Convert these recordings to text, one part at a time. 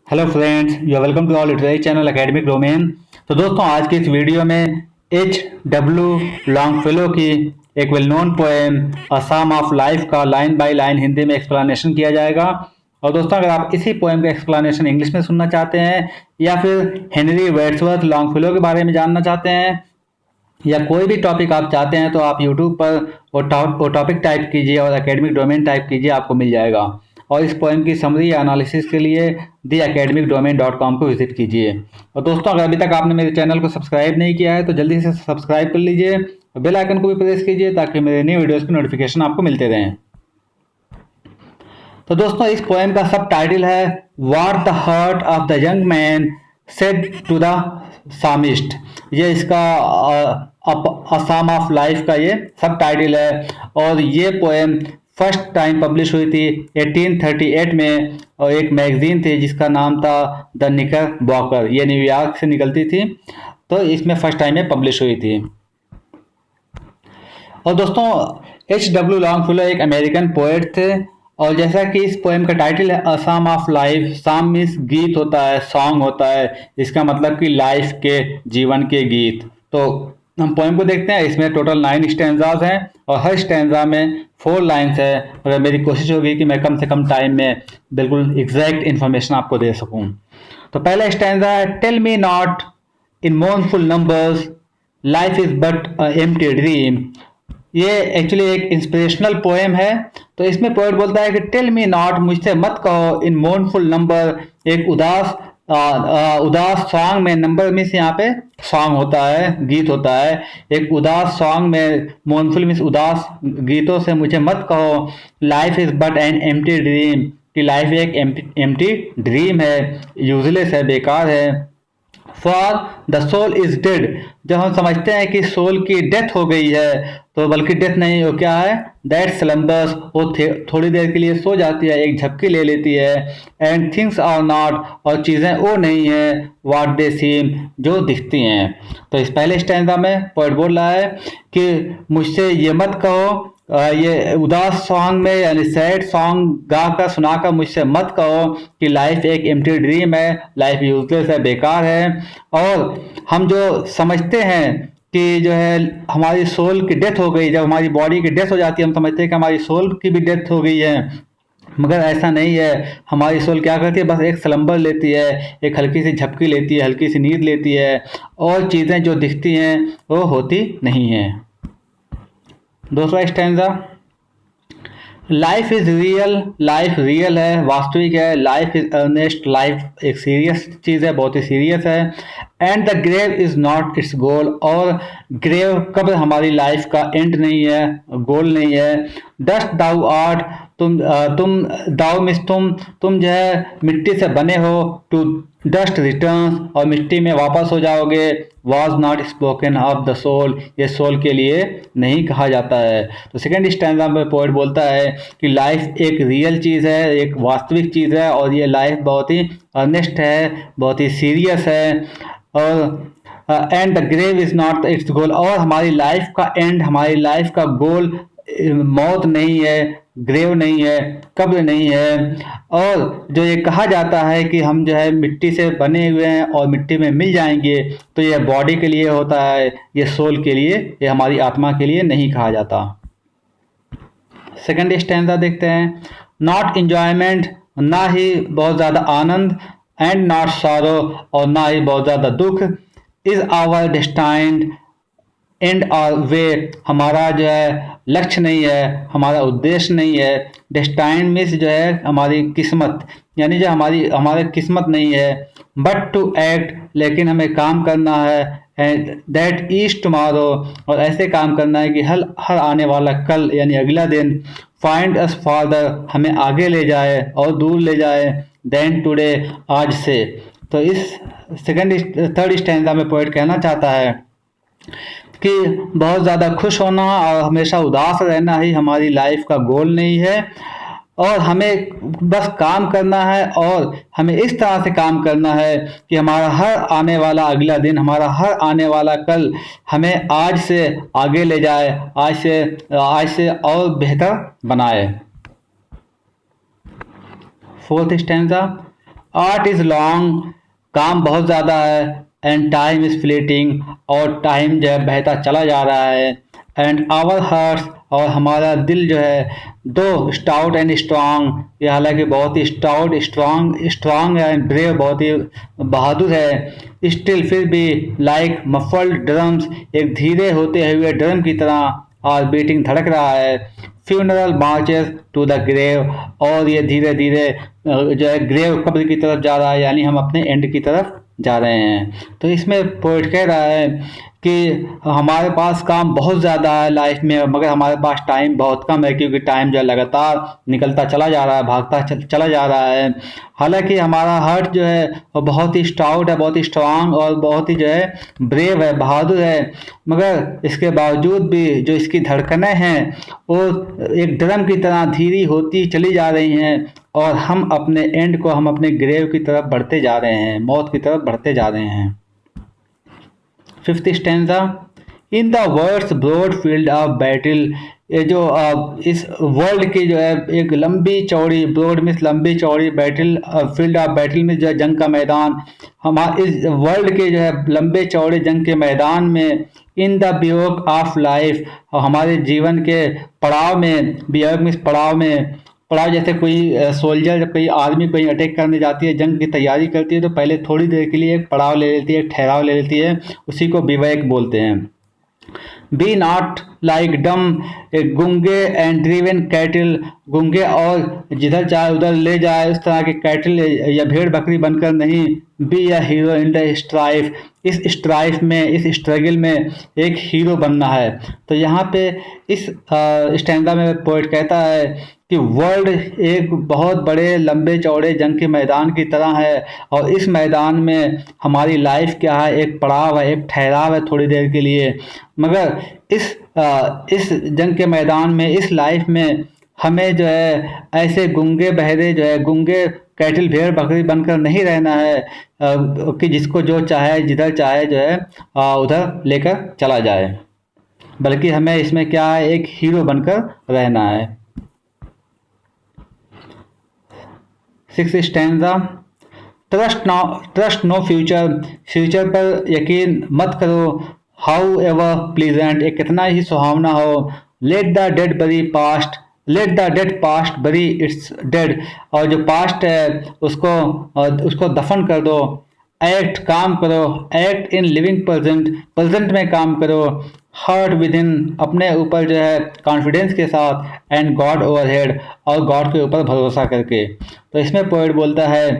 Hello friends, you are welcome to our literary channel academic domain. तो दोस्तों, आज के इस वीडियो में H.W. लॉन्गफेलो की एक well known poem a psalm of life का लाइन बाय लाइन हिंदी में एक्सप्लेनेशन किया जाएगा। और दोस्तों, अगर आप इसी पोएम का एक्सप्लेनेशन इंग्लिश में सुनना चाहते हैं या फिर हेनरी वर्ड्सवर्थ लॉन्गफेलो के बारे में जानना चाहते हैं या कोई भी टॉपिक आप चाहते हैं, तो आप यूट्यूब पर वो टॉपिक टाइप कीजिए और एकेडमिक डोमेन टाइप कीजिए, आपको मिल जाएगा। और इस पोएम की समरी या एनालिसिस के लिए theacademicdomain.com को विजिट कीजिए। और दोस्तों, अगर अभी तक आपने मेरे चैनल को सब्सक्राइब नहीं किया है तो जल्दी से सब्सक्राइब कर लीजिए और बेल आइकन को भी प्रेस कीजिए ताकि मेरे नए वीडियोज़ की नोटिफिकेशन आपको मिलते रहें। तो दोस्तों, इस पोएम का सब टाइटल है what the heart of the young man said to the psalmist. ये इसका असम ऑफ लाइफ का ये सब टाइटल है। और ये पोएम फर्स्ट टाइम पब्लिश हुई थी 1838 में, और एक मैगजीन थी जिसका नाम था द निकरबॉकर। ये न्यूयॉर्क से निकलती थी, तो इसमें फर्स्ट टाइम में पब्लिश हुई थी। और दोस्तों, H.W. लॉन्गफेलो एक अमेरिकन पोएट थे। और जैसा कि इस पोएम का टाइटल है a psalm of life, psalm means गीत होता है, सॉन्ग होता है, इसका मतलब कि लाइफ के, जीवन के गीत। तो हम पोएम को देखते हैं। इसमें टोटल 9 स्टैंजाज हैं और हर स्टैंजा में 4 लाइन्स है। और मेरी कोशिश होगी कि मैं कम से कम टाइम में बिल्कुल एग्जैक्ट इन्फॉर्मेशन आपको दे सकूं। तो पहला स्टैंजा है tell me not in mournful numbers life is but a empty dream. ये एक्चुअली एक इंस्पिरेशनल पोएम है। तो इसमें पोएट बोलता है कि टेल मी नॉट, मुझसे मत कहो, इन मोurnful नंबर, एक उदास सॉन्ग में, नंबर मीन्स यहाँ पे सॉन्ग होता है, गीत होता है। एक उदास सॉन्ग में, मोurnful मीन्स उदास गीतों से मुझे मत कहो। Life is but an empty dream, कि लाइफ एक एम्प्टी ड्रीम है, यूजलेस है, बेकार है। For the soul is dead, जब हम समझते हैं कि सोल की डेथ हो गई है, तो बल्कि डेथ नहीं, वो क्या है, दैट स्लम्बर्स, वो थोड़ी देर के लिए सो जाती है, एक झपकी ले लेती है। एंड थिंग्स आर नॉट, और चीज़ें वो नहीं है, व्हाट दे सीम, जो दिखती हैं। तो इस पहले स्टैंजा में पोएट बोल रहा है कि मुझसे ये मत कहो, ये उदास सॉन्ग में यानी सैड सॉन्ग गा कर सुना कर मुझसे मत कहो कि लाइफ एक एम्प्टी ड्रीम है, लाइफ यूजलेस है, बेकार है। और हम जो समझते हैं कि जो है हमारी सोल की डेथ हो गई, जब हमारी बॉडी की डेथ हो जाती है हम समझते हैं कि हमारी सोल की भी डेथ हो गई है, मगर ऐसा नहीं है। हमारी सोल क्या करती है, बस एक स्लम्बर लेती है, एक हल्की सी झपकी लेती है, हल्की सी नींद लेती है, और चीज़ें जो दिखती हैं वो होती नहीं हैं। दूसरा stanza, life is real, life real है, वास्तविक है। लाइफ इज अर्नेस्ट, लाइफ एक सीरियस चीज़ है, बहुत ही सीरियस है। And the grave is not its goal, और ग्रेव, कब्र हमारी लाइफ का एंड नहीं है, गोल नहीं है। डस्ट दाउ आर्ट, तुम दाउ मिस तुम जो है मिट्टी से बने हो। टू डस्ट रिटर्न, और मिट्टी में वापस हो जाओगे। Was not spoken of the soul, ये सोल के लिए नहीं कहा जाता है। तो सेकेंड स्टैंजा में पोएट बोलता है कि लाइफ एक रियल चीज़ है, एक वास्तविक चीज़ है, और ये लाइफ बहुत ही अर्नेस्ट है, बहुत ही सीरियस है। और and the grave is not its goal, और हमारी लाइफ का एंड, हमारी लाइफ का गोल मौत नहीं है, ग्रेव नहीं है, कब्र नहीं है। और जो ये कहा जाता है कि हम जो है मिट्टी से बने हुए हैं और मिट्टी में मिल जाएंगे, तो ये बॉडी के लिए होता है, ये सोल के लिए, ये हमारी आत्मा के लिए नहीं कहा जाता। सेकंड स्टैंजा देखते हैं, नॉट इंजॉयमेंट, ना ही बहुत ज़्यादा आनंद, एंड नॉट सॉरो, और ना ही बहुत ज़्यादा दुख। इज आवर डेस्टाइंड एंड और वे, हमारा जो है लक्ष्य नहीं है, हमारा उद्देश्य नहीं है। डेस्टाइन मीन्स जो है हमारी किस्मत, यानी जो हमारी किस्मत नहीं है। बट टू एक्ट, लेकिन हमें काम करना है। एंड दैट इज टुमारो, और ऐसे काम करना है कि हर आने वाला कल यानी अगला दिन, फाइंड अस फार्दर, हमें आगे ले जाए और दूर ले जाए, देन टुडे, आज से। तो इस थर्ड स्टैंजा में पोएट कहना चाहता है कि बहुत ज़्यादा खुश होना और हमेशा उदास रहना ही हमारी लाइफ का गोल नहीं है, और हमें बस काम करना है, और हमें इस तरह से काम करना है कि हमारा हर आने वाला अगला दिन, हमारा हर आने वाला कल हमें आज से आगे ले जाए, आज से और बेहतर बनाए। Fourth stanza, art is long, काम बहुत ज़्यादा है, एंड टाइम इज़ फ्लीटिंग, और टाइम जो है बहता चला जा रहा है, एंड आवर हार्ट्स, और हमारा दिल जो है, दो स्टाउट एंड स्ट्रांग, ये हालांकि बहुत ही स्टाउट स्ट्रांग एंड ब्रेव, बहुत ही बहादुर है, स्टिल फिर भी लाइक मफल्ड ड्रम्स, एक धीरे होते हुए ड्रम की तरह और बीटिंग धड़क रहा है, funeral marches to the grave, और ये धीरे धीरे जो है ग्रेव कब्र की तरफ जा रहा है, यानी हम अपने एंड की तरफ जा रहे हैं। तो इसमें पोइट कह रहा है कि हमारे पास काम बहुत ज़्यादा है लाइफ में, मगर हमारे पास टाइम बहुत कम है, क्योंकि टाइम जो है लगातार निकलता चला जा रहा है, भागता चला जा रहा है। हालांकि हमारा हार्ट जो है वो बहुत ही स्टाउट है, बहुत ही स्ट्रांग और बहुत ही जो है ब्रेव है, बहादुर है, मगर इसके बावजूद भी जो इसकी धड़कनें हैं वो एक ड्रम की तरह धीरी होती चली जा रही हैं, और हम अपने एंड को, हम अपने ग्रेव की तरफ बढ़ते जा रहे हैं, मौत की तरफ बढ़ते जा रहे हैं। Fifth stanza, in the words broad field of battle, ये जो इस वर्ल्ड की जो है एक लंबी चौड़ी, ब्रॉड मीन्स लंबी चौड़ी, बैटल फील्ड ऑफ बैटल में जो है जंग का मैदान, हमारे इस वर्ल्ड के जो है लंबे चौड़े जंग के मैदान में, इन द बियोक ऑफ लाइफ, हमारे जीवन के पड़ाव में, बियोक मीन्स पड़ाव में, पड़ाव जैसे कोई सोल्जर, जब कोई आर्मी कोई अटैक करने जाती है, जंग की तैयारी करती है, तो पहले थोड़ी देर के लिए एक पड़ाव ले लेती है, एक ठहराव ले लेती है, उसी को बिवेक बोलते हैं। बी नॉट लाइक डम, गूंगे एंड ड्रीवन कैटल, गूंगे और जिधर चाहे उधर ले जाए उस तरह के कैटल या भेड़ बकरी बनकर नहीं, be a hero in the strife, इस स्ट्राइफ में, इस स्ट्रगल में एक हीरो बनना है। तो यहाँ पे इस स्टैंडा में पोएट कहता है कि वर्ल्ड एक बहुत बड़े लंबे चौड़े जंग के मैदान की तरह है, और इस मैदान में हमारी लाइफ क्या है, एक पड़ाव है, एक ठहराव है थोड़ी देर के लिए, मगर इस जंग के मैदान में, इस लाइफ में हमें जो है ऐसे गूंगे बहरे जो है, गूंगे कैटल भेड़ बकरी बनकर नहीं रहना है कि जिसको जो चाहे जिधर चाहे जो है उधर लेकर चला जाए, बल्कि हमें इसमें क्या है, एक हीरो बनकर रहना है। Six stanza, trust no future, future पर यकीन मत करो, हाउ एवर प्लीजेंट, एक कितना ही सुहावना हो, लेट द डेड बरी past, let the dead past बरी इट्स डेड, और जो पास्ट है उसको दफन कर दो, एक्ट काम करो, act in living present, present में काम करो, हार्ट विद इन, अपने ऊपर जो है कॉन्फिडेंस के साथ, एंड गॉड ओवरहेड, और गॉड के ऊपर भरोसा करके। तो इसमें पोएट बोलता है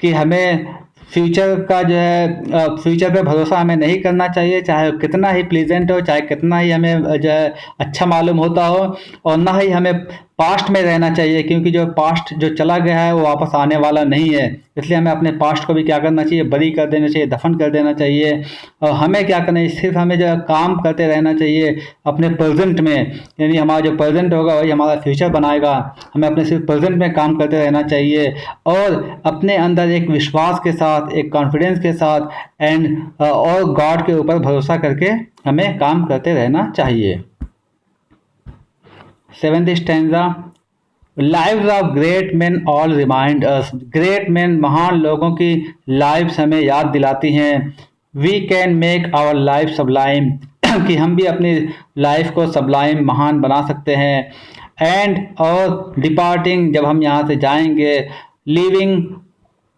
कि हमें फ्यूचर का जो है फ्यूचर पे भरोसा हमें नहीं करना चाहिए, चाहे कितना ही प्लीजेंट हो, चाहे कितना ही हमें जो है अच्छा मालूम होता हो, और ना ही हमें पास्ट में रहना चाहिए, क्योंकि जो पास्ट जो चला गया है वो वापस आने वाला नहीं है। इसलिए हमें अपने पास्ट को भी क्या करना चाहिए, बरी कर देना चाहिए, दफन कर देना चाहिए, और हमें क्या करना चाहिए, सिर्फ हमें जो है काम करते रहना चाहिए अपने प्रेजेंट में, यानी हमारा जो प्रेजेंट होगा वही हमारा फ्यूचर बनाएगा, हमें अपने सिर्फ प्रेजेंट में काम करते रहना चाहिए, और अपने अंदर एक विश्वास के साथ, एक कॉन्फिडेंस के साथ, और गॉड के ऊपर भरोसा करके हमें काम करते रहना चाहिए। Seventh stanza, lives of great man all remind us, great man, महान लोगों की लाइव्स हमें याद दिलाती हैं, we can make our life sublime, कि हम भी अपनी लाइफ को सबलाइम, महान बना सकते हैं, एंड और डिपार्टिंग, जब हम यहाँ से जाएंगे, लीविंग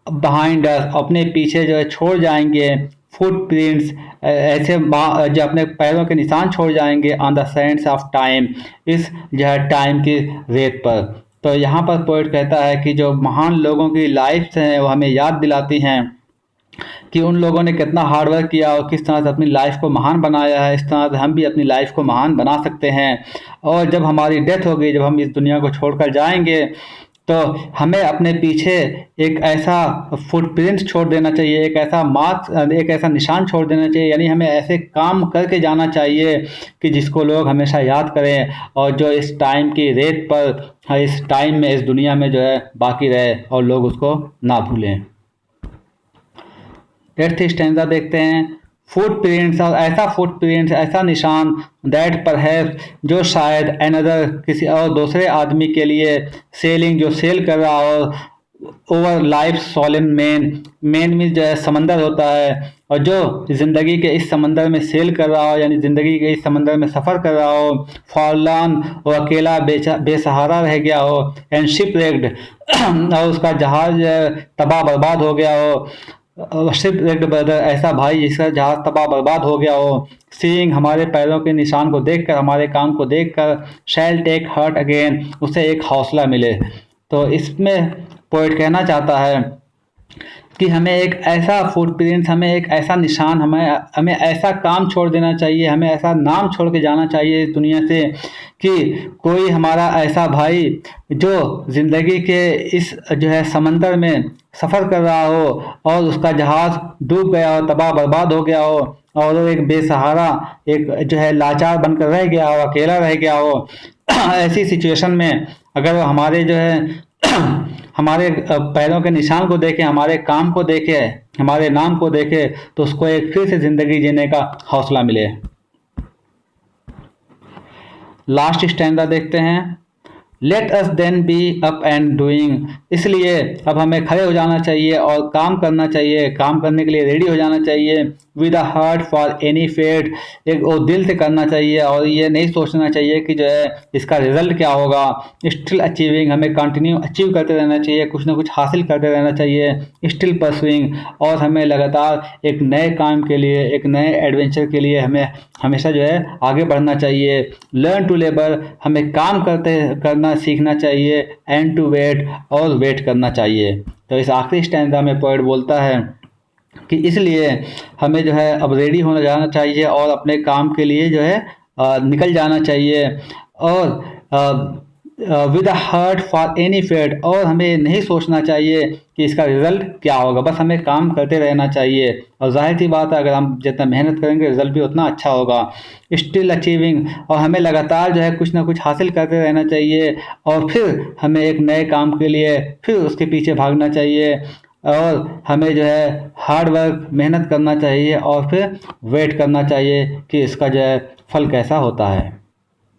बिहाइंड अस, अपने पीछे जो है छोड़ जाएंगे, फुटप्रिंट्स, ऐसे जो अपने पैरों के निशान छोड़ जाएंगे, on the Sands of time, इस जो है टाइम की रेत पर। तो यहाँ पर पोएट कहता है कि जो महान लोगों की लाइफ्स हैं वो हमें याद दिलाती हैं कि उन लोगों ने कितना हार्डवर्क किया और किस तरह से अपनी लाइफ को महान बनाया है, इस तरह से हम भी अपनी लाइफ को महान बना सकते हैं। और जब हमारी डेथ होगी, जब हम इस दुनिया को छोड़कर जाएंगे, तो हमें अपने पीछे एक ऐसा फुटप्रिंट छोड़ देना चाहिए, एक ऐसा मार्क्स, एक ऐसा निशान छोड़ देना चाहिए, यानी हमें ऐसे काम करके जाना चाहिए कि जिसको लोग हमेशा याद करें, और जो इस टाइम की रेत पर, इस टाइम में, इस दुनिया में जो है बाकी रहे, और लोग उसको ना भूलें। एट्थ स्टैंजा देखते हैं, फुटप्रिंट्स, और ऐसा फुटप्रिंट्स, ऐसा निशान, दैट परहैप्स, जो शायद अनदर, किसी और दूसरे आदमी के लिए, सेलिंग, जो सेल कर रहा हो, ओवर लाइफ सॉलिन मेन में जो है समंदर होता है, और जो ज़िंदगी के इस समंदर में सेल कर रहा हो, यानी ज़िंदगी के इस समंदर में सफ़र कर रहा हो, फॉरलॉर्न और अकेला बेसहारा रह गया हो, एंड शिपरेक्ड और उसका जहाज जो है तबाह बर्बाद हो गया हो, शिपरेक्ड ब्रदर ऐसा भाई जिसका जहाज तबाह बर्बाद हो गया हो, सीइंग हमारे पैरों के निशान को देखकर, हमारे काम को देखकर, शैल टेक हर्ट अगेन उसे एक हौसला मिले। तो इसमें पोइट कहना चाहता है कि हमें एक ऐसा फुटप्रिंट, हमें एक ऐसा निशान, हमें ऐसा काम छोड़ देना चाहिए, हमें ऐसा नाम छोड़ के जाना चाहिए इस दुनिया से कि कोई हमारा ऐसा भाई जो ज़िंदगी के इस जो है समंदर में सफ़र कर रहा हो और उसका जहाज़ डूब गया हो, तबाह बर्बाद हो गया हो, और वो एक बेसहारा, एक जो है लाचार बनकर रह गया हो, अकेला रह गया हो। ऐसी सिचुएशन में अगर वो हमारे जो है हमारे पैरों के निशान को देखे, हमारे काम को देखे, हमारे नाम को देखे, तो उसको एक फिर से ज़िंदगी जीने का हौसला मिले। लास्ट स्टैंडा देखते हैं। Let us then be up and doing, इसलिए अब हमें खड़े हो जाना चाहिए और काम करना चाहिए, काम करने के लिए रेडी हो जाना चाहिए। With a heart for any fate, एक वो दिल से करना चाहिए और ये नहीं सोचना चाहिए कि जो है इसका रिजल्ट क्या होगा। स्टिल अचीविंग, हमें कंटिन्यू अचीव करते रहना चाहिए, कुछ ना कुछ हासिल करते रहना चाहिए। स्टिल परसुइंग, और हमें लगातार एक नए काम के लिए, एक नए एडवेंचर के लिए हमें हमेशा जो है आगे बढ़ना चाहिए। लर्न टू लेबर, हमें काम करना सीखना चाहिए। एंड टू वेट, और वेट करना चाहिए। तो इस आखिरी स्टैंजा में पोएट बोलता है कि इसलिए हमें जो है अब रेडी होना जाना चाहिए और अपने काम के लिए जो है निकल जाना चाहिए, और with a heart for any fate, और हमें नहीं सोचना चाहिए कि इसका रिजल्ट क्या होगा, बस हमें काम करते रहना चाहिए। और जाहिर सी बात है, अगर हम जितना मेहनत करेंगे रिजल्ट भी उतना अच्छा होगा। स्टिल अचीविंग, और हमें लगातार जो है कुछ ना कुछ हासिल करते रहना चाहिए, और फिर हमें एक नए काम के लिए फिर उसके पीछे भागना चाहिए, और हमें जो है हार्ड वर्क, मेहनत करना चाहिए, और फिर वेट करना चाहिए कि इसका जो है फल कैसा होता है।